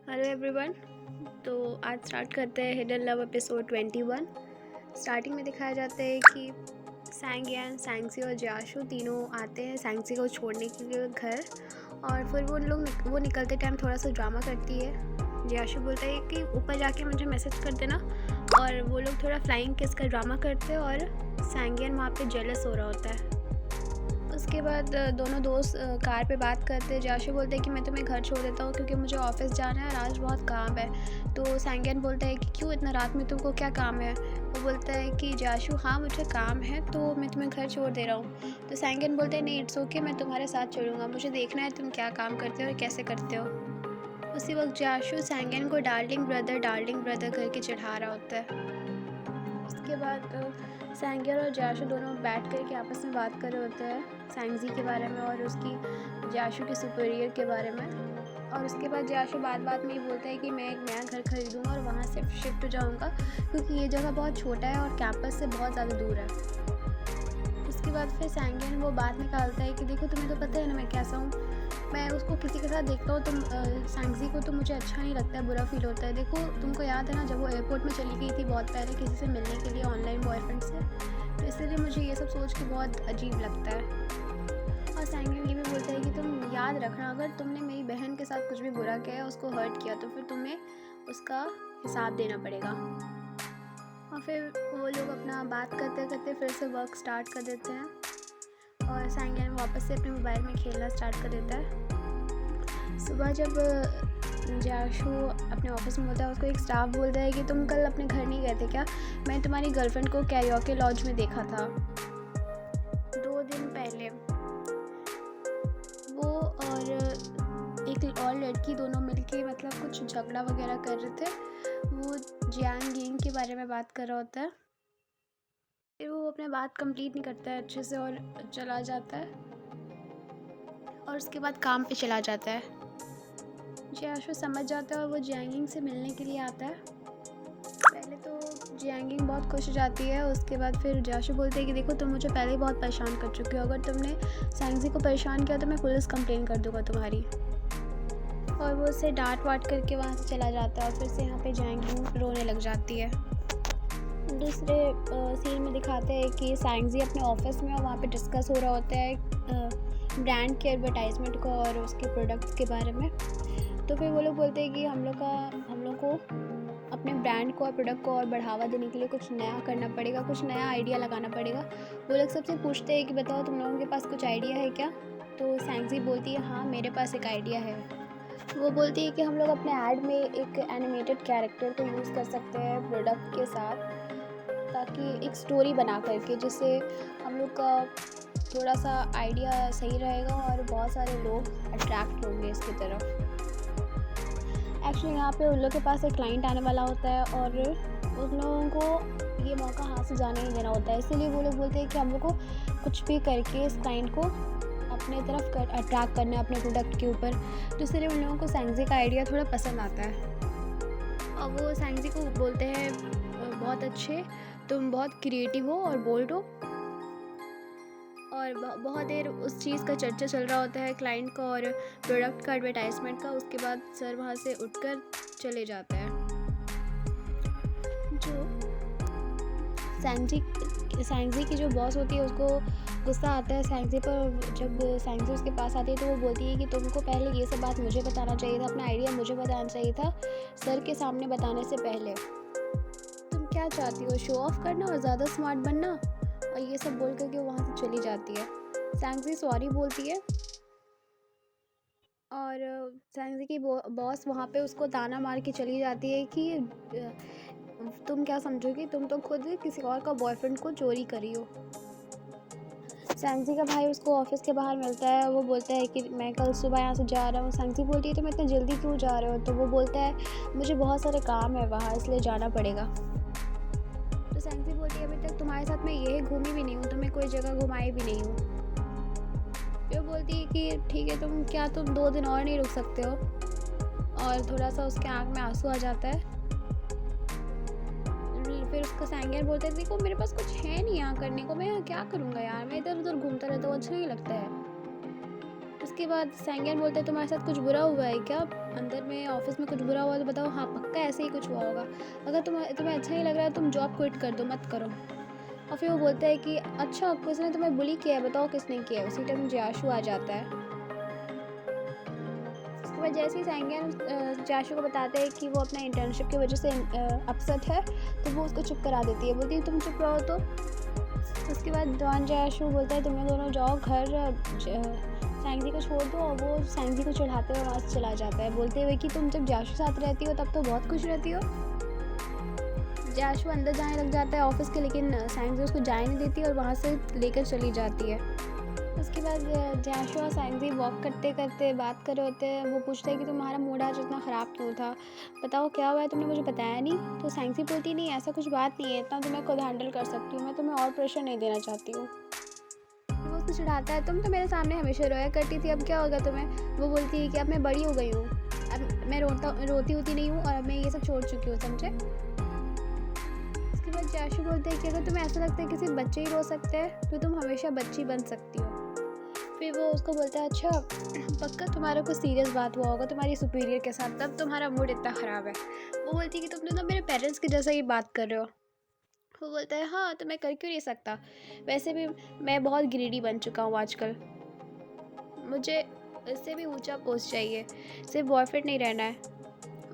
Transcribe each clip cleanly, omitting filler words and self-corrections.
Hello everyone. तो आज start करते हैं हिडन लव एपिसोड 21। स्टार्टिंग में दिखाया जाता है कि सैंगियन, सैंगसी और जाशु तीनों आते हैं सैंगसी को छोड़ने के लिए घर। और फिर वो निकलते टाइम थोड़ा सा ड्रामा करती है। जाशु बोलता है कि ऊपर जाके मुझे मैसेज कर देना, और वो लोग थोड़ा फ्लाइंग किस का ड्रामा करते हैं और सैंगियन वहाँ पे जेलस हो रहा होता है। उसके बाद दोनों दोस्त कार पे बात करते हैं। जाशु बोलते हैं कि मैं तुम्हें घर छोड़ देता हूँ क्योंकि मुझे ऑफिस जाना है और आज बहुत काम है। तो सैंगियन बोलता है कि क्यों इतना रात में तुमको क्या काम है। वो बोलता है कि जाशु हाँ मुझे काम है तो मैं तुम्हें घर छोड़ दे रहा हूँ। तो सैंगियन बोलते हैं नहीं इट्स ओके, मैं तुम्हारे साथ चलूँगा, मुझे देखना है तुम क्या काम करते हो और कैसे करते हो। उसी वक्त जाशु सैंगियन को डार्लिंग ब्रदर करके चढ़ा रहा होता है। उसके बाद सैंगियन और जाशु दोनों बैठ कर के आपस में बात कर रहे होते हैं सैंगजी के बारे में और उसकी जाशु के सुपीरियर के बारे में। और उसके बाद जाशु बात में ये बोलता है कि मैं एक नया घर खरीदूँगा और वहाँ से शिफ्ट हो जाऊँगा क्योंकि ये जगह बहुत छोटा है और कैंपस से बहुत ज़्यादा दूर है। उसके बाद फिर सैंगियन वो बात निकालता है कि देखो तुम्हें तो पता है ना मैं कैसा हूँ, मैं उसको किसी के साथ देखता हूँ तुम सैंगजी को तो मुझे अच्छा नहीं लगता है, बुरा फील होता है। देखो तुमको याद है ना जब वो एयरपोर्ट में चली गई थी बहुत पहले किसी से मिलने के लिए ऑनलाइन बॉयफ्रेंड से, तो इसलिए मुझे ये सब सोच के बहुत अजीब लगता है। और सैंगियन ये भी बोलता है कि तुम याद रखना अगर तुमने मेरी बहन के साथ कुछ भी बुरा किया उसको हर्ट किया तो फिर तुम्हें उसका हिसाब देना पड़ेगा। और फिर वो लोग अपना बात करते करते फिर से वर्क स्टार्ट कर देते हैं और सैंगियन वापस से अपने मोबाइल में खेलना स्टार्ट कर देता है। सुबह जब जाशु अपने ऑफिस में होता है उसको एक स्टाफ बोलता है कि तुम कल अपने घर नहीं गए थे क्या, मैं तुम्हारी गर्लफ्रेंड को कैरियोके लॉज में देखा था 2 दिन पहले। वो और एक और लड़की दोनों मिलके मतलब कुछ झगड़ा वगैरह कर रहे थे। वो जियांग यिंग के बारे में बात कर रहा होता है। फिर वो अपने बात कंप्लीट नहीं करता है अच्छे से और चला जाता है और उसके बाद काम पे चला जाता है। जाशु समझ जाता है और वो जियांगिंग से मिलने के लिए आता है। पहले तो जियांगिंग बहुत खुश हो जाती है। उसके बाद फिर जाशु बोलते हैं कि देखो तुम मुझे पहले ही बहुत परेशान कर चुके हो, अगर तुमने सैंगजी को परेशान किया तो मैं पुलिस कंप्लेन कर दूंगा तुम्हारी। और वो उसे डांट वाट करके वहाँ से चला जाता है और फिर से यहाँ पे जियांगिंग रोने लग जाती है। दूसरे सीन में दिखाते हैं कि सैंगजी अपने ऑफिस में और वहाँ पे डिस्कस हो रहा होता है ब्रांड के एडवर्टाइजमेंट को और उसके प्रोडक्ट्स के बारे में। तो फिर वो लोग बोलते हैं कि हम लोग को अपने ब्रांड को और प्रोडक्ट को और बढ़ावा देने के लिए कुछ नया करना पड़ेगा, कुछ नया आइडिया लगाना पड़ेगा। वो लोग सबसे पूछते हैं कि बताओ तुम लोगों के पास कुछ आइडिया है क्या। तो सैंगजी बोलती है हाँ मेरे पास एक आइडिया है। वो बोलती है कि हम लोग अपने ऐड में एक एनिमेटेड कैरेक्टर को यूज़ कर सकते हैं प्रोडक्ट के साथ, ताकि एक स्टोरी बना करके जिससे हम लोग का थोड़ा सा आइडिया सही रहेगा और बहुत सारे लोग अट्रैक्ट होंगे इसकी तरफ। एक्चुअली यहाँ पे उन लोग के पास एक क्लाइंट आने वाला होता है और उन लोगों को ये मौका हाथ से जाने नहीं देना होता है, इसीलिए वो लोग बोलते हैं कि हम लोग को कुछ भी करके इस क्लाइंट को अपने तरफ अट्रैक्ट करना है अपने प्रोडक्ट के ऊपर। तो इसलिए उन लोगों को सैंगजी का आइडिया थोड़ा पसंद आता है और वो सैंगजी को बोलते हैं बहुत अच्छे, तुम बहुत क्रिएटिव हो और बोल्ड हो। और बहुत देर उस चीज़ का चर्चा चल रहा होता है क्लाइंट का और प्रोडक्ट का एडवर्टाइजमेंट का। उसके बाद सर वहाँ से उठकर चले जाता है। जो सैंगजी की जो बॉस होती है उसको गुस्सा आता है सैंगजी पर। जब सैंगजी उसके पास आती है तो वो बोलती है कि तुमको पहले ये सब बात मुझे बताना चाहिए था, अपना आइडिया मुझे बताना चाहिए था सर के सामने बताने से पहले। तुम क्या चाहती हो, शो ऑफ करना और ज़्यादा स्मार्ट बनना। और ये सब बोल करके वहाँ से चली जाती है। सैंगजी सॉरी बोलती है और सैंगजी की बॉस वहाँ पे उसको ताना मार के चली जाती है कि तुम क्या समझोगी, तुम तो खुद किसी और का बॉयफ्रेंड को चोरी करी हो। सैंगजी का भाई उसको ऑफिस के बाहर मिलता है। वो बोलता है कि मैं कल सुबह यहाँ से जा रहा हूँ। सैंगजी बोलती है तो मैं इतनी जल्दी क्यों जा रहे हो। तो वो बोलता है मुझे बहुत सारे काम है वहाँ इसलिए जाना पड़ेगा। तो सैंगजी बोलती है अभी तक तुम्हारे साथ मैं यही घूमी भी नहीं हूँ, तुम्हें कोई जगह घुमाई भी नहीं हूँ। फिर बोलती है कि ठीक है तुम 2 दिन और नहीं रुक सकते हो। और थोड़ा सा उसके आँख में आंसू आ जाता है। फिर उसका सैंगियन बोलता है देखो मेरे पास कुछ है नहीं यहाँ करने को, मैं यहाँ क्या करूँगा यार, मैं इधर उधर घूमता रहता हूँ, अच्छा नहीं लगता है। उसके बाद सैंगियन बोलता है तुम्हारे साथ कुछ बुरा हुआ है क्या, अंदर में ऑफिस में कुछ बुरा हुआ तो बताओ, हाँ पक्का ऐसे ही कुछ हुआ होगा। अगर तुम्हें अच्छा नहीं लग रहा है तुम जॉब क्विट कर दो, मत करो। और फिर वो बोलता है कि अच्छा किसने तुम्हें बुली किया है, बताओ किसने किया है। उसी टाइम जाशु आ जाता है। उसके बाद जैसे ही सैंगियन जाशु को बताते हैं कि वो अपना इंटर्नशिप की वजह से अपसेट है, तो वो उसको चुप करा देती है, बोलती है तुम चुप रहो। तो उसके बाद डॉन जाशु बोलता है तुम दोनों जाओ घर, सैंगजी को छोड़ दो। और वो सैंगजी को चढ़ाते हुए वहाँ से चला जाता है, बोलते हुए कि तुम जब जाशु साथ रहती हो तब तो बहुत खुश रहती हो। जाशु अंदर जाने लग जाता है ऑफिस के, लेकिन सैंगजी उसको जाने नहीं देती और वहाँ से लेकर चली जाती है। उसके बाद जाशु और सैंगजी वॉक करते करते बात कर रहे होते हैं। वो पूछता है कि तुम्हारा मूड आज इतना ख़राब क्यों था, बताओ क्या हुआ है, तुमने मुझे बताया नहीं। तो सैंगजी बोलती नहीं ऐसा कुछ बात नहीं है, इतना तो मैं खुद हैंडल कर सकती हूँ, मैं तुम्हें और प्रेशर नहीं देना चाहती हूँ। वो उसको चिढ़ाता है, तुम तो मेरे सामने हमेशा रोया करती थी, अब क्या होगा तुम्हें। वो बोलती है कि अब मैं बड़ी हो गई हूँ, अब मैं रोती होती नहीं हूँ और अब मैं ये सब छोड़ चुकी हूँ, समझे। उसके बाद जाशु बोलते हैं कि अगर तुम्हें ऐसा लगता है किसी बच्चे ही रो सकते हैं तो तुम हमेशा बच्ची बन सकती हो। फिर वो उसको बोलता है अच्छा पक्का तुम्हारा कुछ सीरियस बात हुआ होगा तुम्हारी सुपीरियर के साथ, तब तुम्हारा मूड इतना ख़राब है। वो बोलती है कि तुम तो मेरे पेरेंट्स की जैसा ही बात कर रहे हो। वो बोलता है हाँ तो मैं कर क्यों नहीं सकता, वैसे भी मैं बहुत ग्रीडी बन चुका हूँ आजकल, मुझे इससे भी ऊंचा पोस्ट चाहिए, सिर्फ बॉयफ्रेंड नहीं रहना है।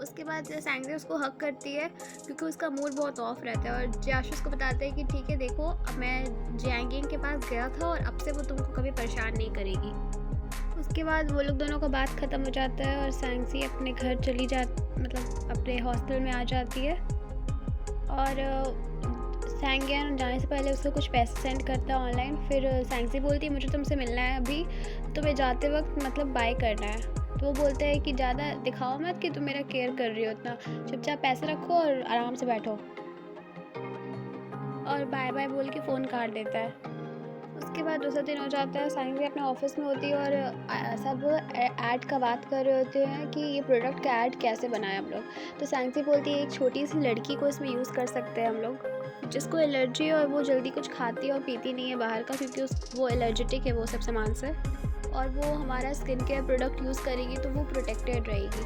उसके बाद सैंगजी उसको हक करती है क्योंकि उसका मूड बहुत ऑफ रहता है। और जाशु उसको बताते हैं कि ठीक है देखो, अब मैं जैंगिंग के पास गया था और अब से वो तुमको कभी परेशान नहीं करेगी। उसके बाद वो लोग दोनों का बात ख़त्म हो जाता है और सैंगजी अपने घर चली मतलब अपने हॉस्टल में आ जाती है। और सैंगियन जाने से पहले उसको कुछ पैसे सेंड करता है ऑनलाइन। फिर सैंगजी बोलती है मुझे तुमसे मिलना है अभी, तुम्हें जाते वक्त मतलब बाय करना है। तो वो बोलता है कि ज़्यादा दिखाओ मत कि तुम मेरा केयर कर रही हो, इतना चुपचाप पैसे रखो और आराम से बैठो। और बाय बाय बोल के फ़ोन काट देता है। उसके बाद दूसरा दिन हो जाता है, सैंगजी अपने ऑफिस में होती है और सब ऐड का बात कर रहे होते हैं कि ये प्रोडक्ट का ऐड कैसे बनाए हम लोग। तो सैंगजी बोलती है एक छोटी सी लड़की को इसमें यूज़ कर सकते हैं हम लोग, जिसको एलर्जी है और वो जल्दी कुछ खाती है और पीती नहीं है बाहर का, क्योंकि वो एलर्जेटिक है वो सब सामान से। और वो हमारा स्किन केयर प्रोडक्ट यूज़ करेगी तो वो प्रोटेक्टेड रहेगी।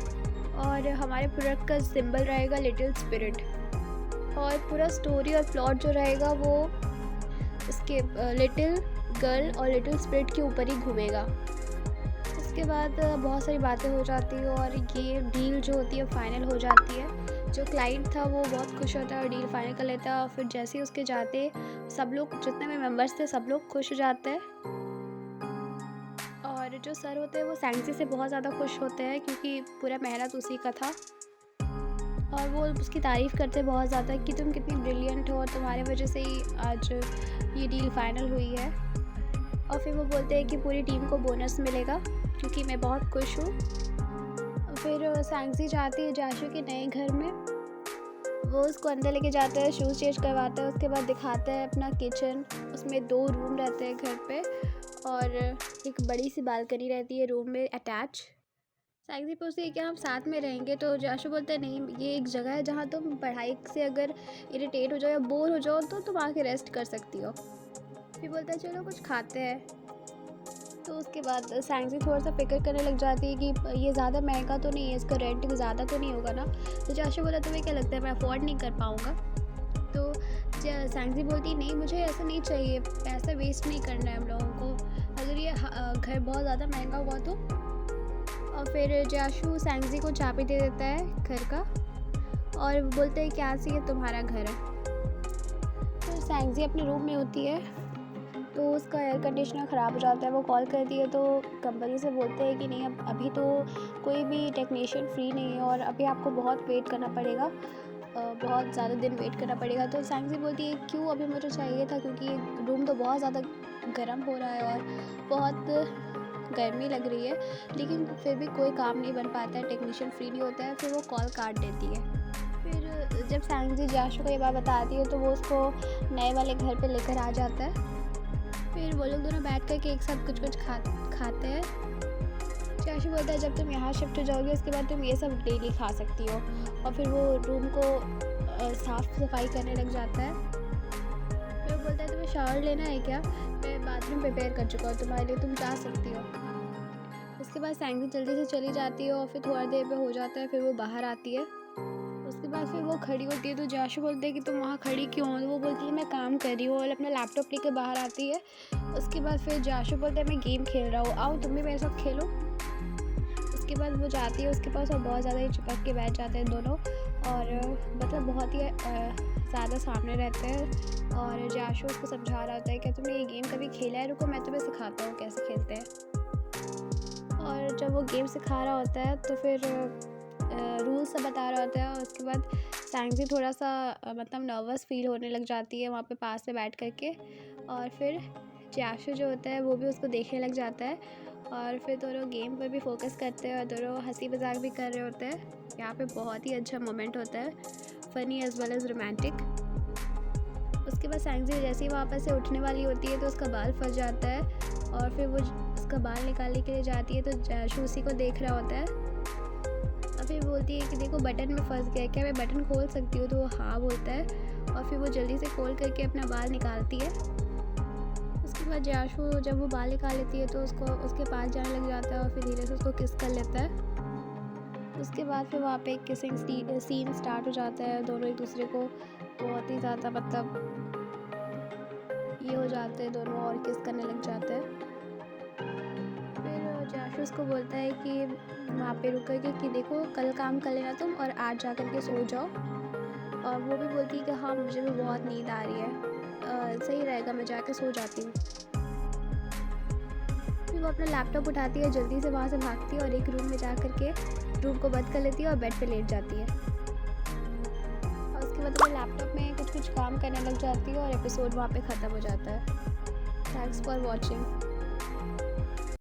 और हमारे प्रोडक्ट का सिंबल रहेगा लिटिल स्पिरिट। और पूरा स्टोरी और प्लॉट जो रहेगा वो इसके लिटिल गर्ल और लिटिल स्पिरिट के ऊपर ही घूमेगा। उसके बाद बहुत सारी बातें हो जाती है और ये डील जो होती है फाइनल हो जाती है। जो क्लाइंट था वो बहुत खुश होता है और डील फाइनल कर लेता है। और फिर जैसे ही उसके जाते सब लोग, जितने भी मेंबर्स थे सब लोग खुश हो जाते हैं। और जो सर होते हैं वो सैंगजी से बहुत ज़्यादा खुश होते हैं क्योंकि पूरा मेहनत उसी का था। और वो उसकी तारीफ़ करते हैं बहुत ज़्यादा कि तुम कितनी ब्रिलियंट हो और तुम्हारे वजह से ही आज ये डील फाइनल हुई है। और फिर वो बोलते हैं कि पूरी टीम को बोनस मिलेगा क्योंकि मैं बहुत खुश हूँ। फिर सैंगजी जाती है जाशु के नए घर में, वो उसको अंदर लेके जाता है, शूज़ चेंज करवाता है। उसके बाद दिखाता है अपना किचन, उसमें 2 रूम रहते हैं घर पे और एक बड़ी सी बालकनी रहती है रूम में अटैच। सैंगजी पूछती है कि हम साथ में रहेंगे, तो जाशु बोलता है नहीं, ये एक जगह है जहाँ तुम पढ़ाई से अगर इरिटेट हो जाओ या बोर हो जाओ तो तुम आके रेस्ट कर सकती हो। फिर बोलता है चलो कुछ खाते हैं। तो उसके बाद सैंगजी थोड़ा सा फिक्र करने लग जाती है कि ये ज़्यादा महंगा तो नहीं है, इसका रेंट ज़्यादा तो नहीं होगा ना। तो जाशु बोला तुम्हें क्या लगता है मैं अफोर्ड नहीं कर पाऊँगा। तो सैंगजी बोलती नहीं, मुझे ऐसा नहीं चाहिए, पैसा वेस्ट नहीं करना है हम लोगों को, अगर ये घर बहुत ज़्यादा महंगा हुआ तो। और फिर जाशु सैंगजी को चाबी दे देता है घर का और बोलते हैं कि आज से ये तुम्हारा घर है। तो सैंगजी अपने रूम में होती है तो उसका एयर कंडीशनर ख़राब हो जाता है। वो कॉल करती है तो कंपनी से बोलते हैं कि नहीं, अभी तो कोई भी टेक्नीशियन फ्री नहीं है और अभी आपको बहुत वेट करना पड़ेगा, बहुत ज़्यादा दिन वेट करना पड़ेगा। तो सैंगजी बोलती है क्यों, अभी मुझे चाहिए था क्योंकि रूम तो बहुत ज़्यादा गर्म हो रहा है और बहुत गर्मी लग रही है, लेकिन फिर भी कोई काम नहीं बन पाता है, टेक्नीशियन फ्री नहीं होता है। फिर वो कॉल काट देती है। फिर जब सैंगजी जाशु को ये बात बताती है तो वो उसको नए वाले घर पे लेकर आ जाता है। फिर वो लोग दोनों बैठ कर के एक साथ कुछ खाते हैं। जाशु बोलता है जब तुम यहाँ शिफ्ट हो जाओगे उसके बाद तुम ये सब डेली खा सकती हो। और फिर वो रूम को साफ़ सफाई करने लग जाता है। फिर वो बोलता है तुम्हें शावर लेना है क्या, मैं बाथरूम प्रिपेयर कर चुका हूँ तुम्हारे लिए, तुम जा सकती हो। उसके उसके बाद सैंगी जल्दी से चली जाती है और फिर थोड़ा देर पे हो जाता है, फिर वो बाहर आती है। उसके बाद फिर वो खड़ी होती है तो जाशू बोलते हैं कि तुम वहाँ खड़ी क्यों हो? तो वो बोलती है मैं काम कर रही हूँ और अपना लैपटॉप लेके बाहर आती है। उसके बाद फिर जाशू बोलते हैं मैं गेम खेल रहा हूँ, आओ तुम भी मेरे साथ खेलो। उसके बाद वो जाती है उसके पास और बहुत ज़्यादा ही चिपक के बैठ जाते हैं दोनों, और मतलब बहुत ही ज़्यादा सामने रहते हैं। और जाशू उसको समझा रहा होता है कि तुमने ये गेम कभी खेला है, रुको मैं तुम्हें सिखाता हूँ कैसे खेलते हैं। और जब वो गेम सिखा रहा होता है तो फिर रूल्स सब बता रहा होता है। और उसके बाद सैंगजी थोड़ा सा मतलब नर्वस फील होने लग जाती है वहाँ पे पास में बैठ कर के। और फिर जाशू जो होता है वो भी उसको देखने लग जाता है, और फिर दोनों गेम पर भी फोकस करते हैं और दोनों हंसी मजाक भी कर रहे होते हैं। यहाँ पे बहुत ही अच्छा मोमेंट होता है, funny as well as romantic. उसके बाद सैंगजी जैसे ही वापस से उठने वाली होती है तो उसका बाल फंस जाता है, और फिर वो उसका बाल निकालने के लिए जाती है तो जाशू उसी को देख रहा होता है। और फिर बोलती है कि देखो बटन में फंस गया, क्या मैं बटन खोल सकती हूँ? तो वो हाँ बोलता है, और फिर वो जल्दी से खोल करके अपना बाल निकालती है। उसके बाद जाशू जब वो बाल निकाल लेती है तो उसके पास जाने लग जाता है और फिर धीरे से उसको किस कर लेता है। उसके बाद फिर वहाँ पे एक किसिंग सीन स्टार्ट हो जाता है, दोनों एक दूसरे को बहुत ही ज़्यादा मतलब ये हो जाते हैं दोनों और किस करने लग जाते हैं। फिर जाशू उसको बोलता है कि वहाँ पे रुक कर के कि देखो कल काम कर लेना तुम और आज जा कर के सो जाओ। और वो भी बोलती है कि हाँ मुझे भी बहुत नींद आ रही है, सही रहेगा मैं जाके सो जाती हूँ। फिर वो अपना लैपटॉप उठाती है, जल्दी से वहाँ से भागती है और एक रूम में जा कर के रूम को बंद कर लेती है और बेड पे लेट जाती है। और उसके बाद वो लैपटॉप में कुछ काम करने लग जाती है और एपिसोड वहाँ पे ख़त्म हो जाता है। Thanks for watching.